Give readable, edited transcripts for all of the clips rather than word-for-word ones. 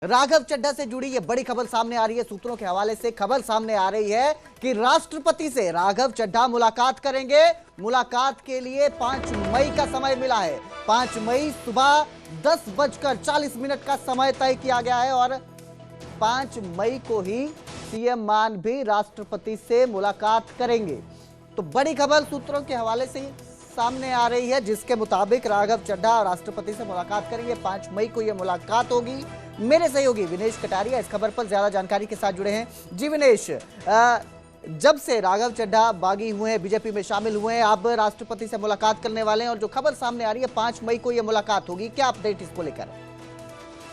राघव चड्ढा से जुड़ी ये बड़ी खबर सामने आ रही है। सूत्रों के हवाले से खबर सामने आ रही है कि राष्ट्रपति से राघव चड्ढा मुलाकात करेंगे। मुलाकात के लिए 5 मई का समय मिला है। 5 मई सुबह 10:40 का समय तय किया गया है और 5 मई को ही सीएम मान भी राष्ट्रपति से मुलाकात करेंगे। तो बड़ी खबर सूत्रों के हवाले से सामने आ रही है, जिसके मुताबिक राघव चड्ढा राष्ट्रपति से मुलाकात करेंगे। 5 मई को यह मुलाकात होगी। मेरे सहयोगी विनेश कटारिया इस खबर पर ज्यादा जानकारी के साथ जुड़े हैं। जी विनेश, जब से राघव चड्ढा बागी हुए हैं, बीजेपी में शामिल हुए हैं, अब राष्ट्रपति से मुलाकात करने वाले हैं और जो खबर सामने आ रही है 5 मई को यह मुलाकात होगी, क्या अपडेट इसको लेकर?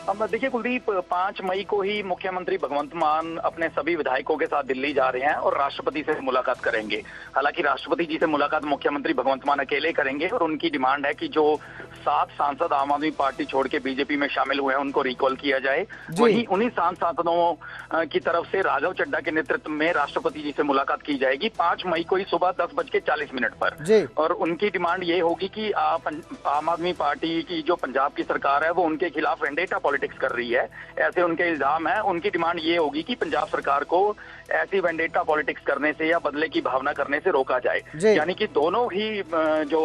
अब देखिए कुलदीप, 5 मई को ही मुख्यमंत्री भगवंत मान अपने सभी विधायकों के साथ दिल्ली जा रहे हैं और राष्ट्रपति से मुलाकात करेंगे। हालांकि राष्ट्रपति जी से मुलाकात मुख्यमंत्री भगवंत मान अकेले करेंगे और उनकी डिमांड है कि जो 7 सांसद आम आदमी पार्टी छोड़ के बीजेपी में शामिल हुए हैं उनको रिकॉल किया जाए। वहीं उन्हीं सांसदों की तरफ से राघव चड्ढा के नेतृत्व में राष्ट्रपति जी से मुलाकात की जाएगी 5 मई को ही सुबह 10:40 पर। और उनकी डिमांड ये होगी कि आम आदमी पार्टी की जो पंजाब की सरकार है वो उनके खिलाफ वेंडेटा पॉलिटिक्स कर रही है, ऐसे उनके इल्जाम है। उनकी डिमांड ये होगी कि पंजाब सरकार को ऐसी वेंडेटा पॉलिटिक्स करने से या बदले की भावना करने से रोका जाए। यानी कि दोनों ही जो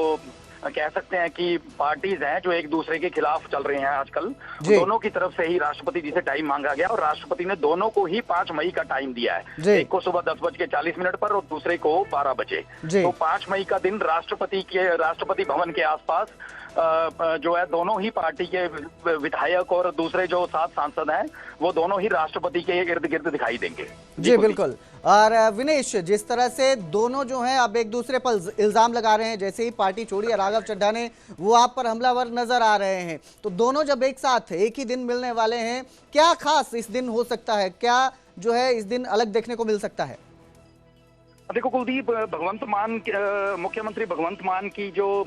कह सकते हैं कि पार्टीज हैं जो एक दूसरे के खिलाफ चल रहे हैं आजकल, दोनों की तरफ से ही राष्ट्रपति जी से टाइम मांगा गया और राष्ट्रपति ने दोनों को ही 5 मई का टाइम दिया है। एक को सुबह 10:40 पर और दूसरे को 12 बजे। तो 5 मई का दिन राष्ट्रपति भवन के आसपास जो है दोनों ही पार्टी के विधायक और दूसरे जो 7 सांसद हैं वो दोनों ही राष्ट्रपति के इर्द गिर्द दिखाई देंगे। जी बिल्कुल। और विनेश, जिस तरह से दोनों जो हैं अब एक दूसरे पर इल्जाम लगा रहे हैं, जैसे ही पार्टी छोड़ी है राघव चड्ढा ने, वो आप पर हमलावर नजर आ रहे हैं, तो दोनों जब एक साथ एक ही दिन मिलने वाले हैं, क्या खास इस दिन हो सकता है? क्या जो है इस दिन अलग देखने को मिल सकता है? देखो कुलदीप, मुख्यमंत्री भगवंत मान की जो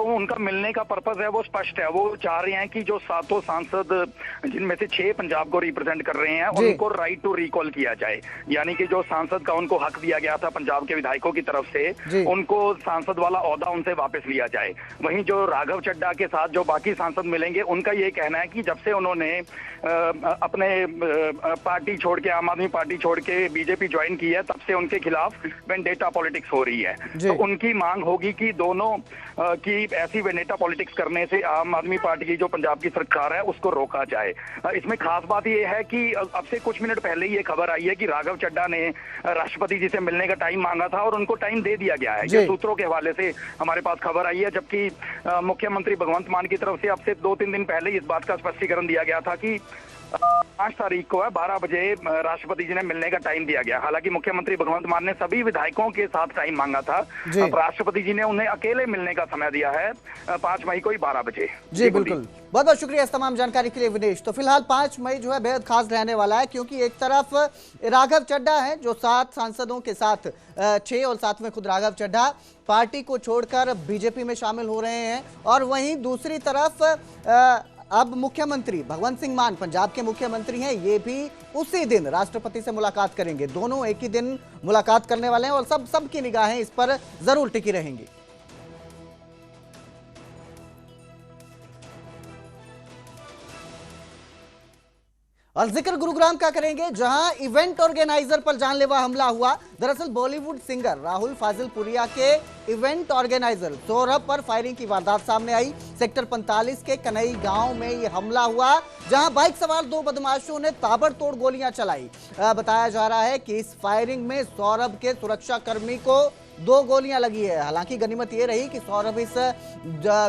उनका मिलने का पर्पस है वो स्पष्ट है। वो चाह रहे हैं कि जो 7 सांसद जिनमें से 6 पंजाब को रिप्रेजेंट कर रहे हैं उनको राइट टू रिकॉल किया जाए। यानी कि जो सांसद का उनको हक दिया गया था पंजाब के विधायकों की तरफ से, उनको सांसद वाला ओहदा उनसे वापस लिया जाए। वहीं जो राघव चड्ढा के साथ जो बाकी सांसद मिलेंगे उनका ये कहना है कि जब से उन्होंने अपने पार्टी छोड़ के, आम आदमी पार्टी छोड़ के बीजेपी ज्वाइन की है, तब से उनके खिलाफ वेंडेटा पॉलिटिक्स हो रही है। तो उनकी मांग होगी कि दोनों की ऐसी वेंडेटा पॉलिटिक्स करने से आम आदमी पार्टी की जो पंजाब की सरकार है उसको रोका जाए। इसमें खास बात यह है कि अब से कुछ मिनट पहले ही ये खबर आई है कि राघव चड्ढा ने राष्ट्रपति जी से मिलने का टाइम मांगा था और उनको टाइम दे दिया गया है। ये सूत्रों के हवाले से हमारे पास खबर आई है, जबकि मुख्यमंत्री भगवंत मान की तरफ से अब से 2-3 दिन पहले इस बात का स्पष्टीकरण दिया गया था कि 5 तारीख को है 12 बजे राष्ट्रपति जी ने मिलने का टाइम दिया गया। हालांकि मुख्यमंत्री भगवंत मान ने सभी विधायकों के साथ टाइम मांगा था, अब राष्ट्रपति जी ने उन्हें अकेले मिलने का समय दिया है 5 मई को ही 12 बजे। जी बिल्कुल, बहुत बहुत शुक्रिया इस तमाम जानकारी के लिए विनेश। तो फिलहाल 5 मई जो है बेहद खास रहने वाला है, क्योंकि एक तरफ राघव चड्ढा है जो 7 सांसदों के साथ 6 और साथ में खुद राघव चड्ढा पार्टी को छोड़कर बीजेपी में शामिल हो रहे हैं, और वहीं दूसरी तरफ अब मुख्यमंत्री भगवंत सिंह मान पंजाब के मुख्यमंत्री हैं, ये भी उसी दिन राष्ट्रपति से मुलाकात करेंगे। दोनों एक ही दिन मुलाकात करने वाले हैं और सबकी निगाहें इस पर जरूर टिकी रहेंगी। और जिक्र गुरुग्राम का करेंगे, जहां इवेंट ऑर्गेनाइजर पर जानलेवा हमला हुआ। दरअसल बॉलीवुड सिंगर राहुल फाजिलपुरिया के इवेंट ऑर्गेनाइजर सौरभ पर फायरिंग की वारदात सामने आई। सेक्टर 45 के कनई गांव में यह हमला हुआ, जहां बाइक सवार 2 बदमाशों ने ताबड़तोड़ गोलियां चलाई। बताया जा रहा है कि इस फायरिंग में सौरभ के सुरक्षा कर्मी को 2 गोलियां लगी है। हालांकि गनीमत यह रही कि सौरभ इस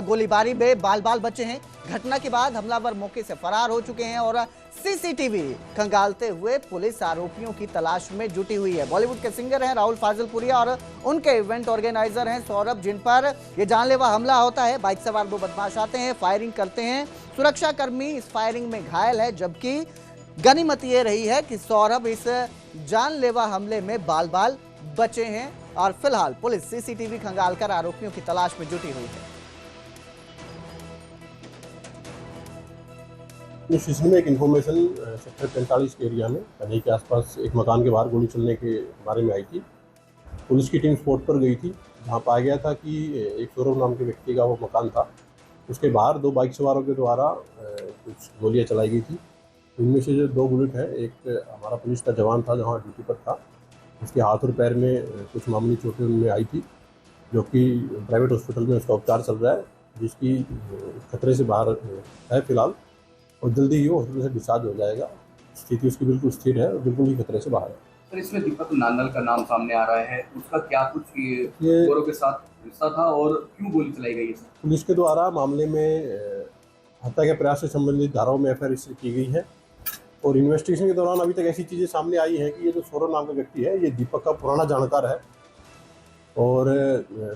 गोलीबारी में बाल बचे हैं। घटना के बाद हमलावर मौके से फरार हो चुके हैं और सीसीटीवी खंगालते हुए पुलिस आरोपियों की तलाश में जुटी हुई है। बॉलीवुड के सिंगर हैं राहुल फाजिलपुरिया और उनके इवेंट ऑर्गेनाइजर हैं सौरभ, जिन पर यह जानलेवा हमला होता है। बाइक सवार 2 बदमाश आते हैं, फायरिंग करते हैं। सुरक्षाकर्मी इस फायरिंग में घायल है, जबकि गनीमत यह रही है कि सौरभ इस जानलेवा हमले में बाल बचे हैं। और फिलहाल पुलिस सीसीटीवी खंगालकर आरोपियों की तलाश में जुटी हुई है। इस सिलसिले में एक इन्फॉर्मेशन सेक्टर 45 के एरिया में कन्हई के आसपास एक मकान के बाहर गोली चलने के बारे में आई थी। पुलिस की टीम स्पॉट पर गई थी, जहां पाया गया था कि एक सौरभ नाम के व्यक्ति का वो मकान था। उसके बाहर 2 बाइक सवारों के द्वारा कुछ गोलियां चलाई गई थी। इनमें से जो 2 बुलेट है, एक हमारा पुलिस का जवान था जहाँ ड्यूटी पर था, उसके हाथ और पैर में कुछ मामूली चोटें उनमें आई थी, जो कि प्राइवेट हॉस्पिटल में उसका उपचार चल रहा है, जिसकी खतरे से बाहर है फिलहाल, और जल्दी ही वो हॉस्पिटल से डिस्चार्ज हो जाएगा। स्थिति उसकी बिल्कुल स्थिर है और बिल्कुल ही खतरे से बाहर है। सर, इसमें दीपक नांदल का नाम सामने आ रहा है, उसका क्या कुछ गौरव के साथ रिश्ता था और क्यों गोली चलाई गई है सर? पुलिस के द्वारा मामले में हत्या के प्रयास से संबंधित धाराओं में एफआईआर रजिस्टर की गई है, और इन्वेस्टिगेशन के दौरान अभी तक ऐसी चीज़ें सामने आई हैं कि ये जो सौरभ नाम का व्यक्ति है, ये दीपक का पुराना जानकार है, और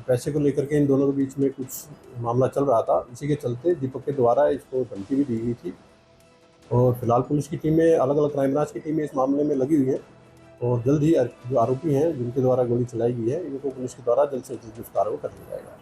पैसे को लेकर के इन दोनों के बीच में कुछ मामला चल रहा था। इसी के चलते दीपक के द्वारा इसको धमकी भी दी गई थी, और फिलहाल पुलिस की टीमें, अलग अलग क्राइम ब्रांच की टीमें इस मामले में लगी हुई हैं, और जल्द ही जो आरोपी हैं जिनके द्वारा गोली चलाई गई है, इनको पुलिस के द्वारा जल्द से जल्द गिरफ्तार कर लिया जाएगा।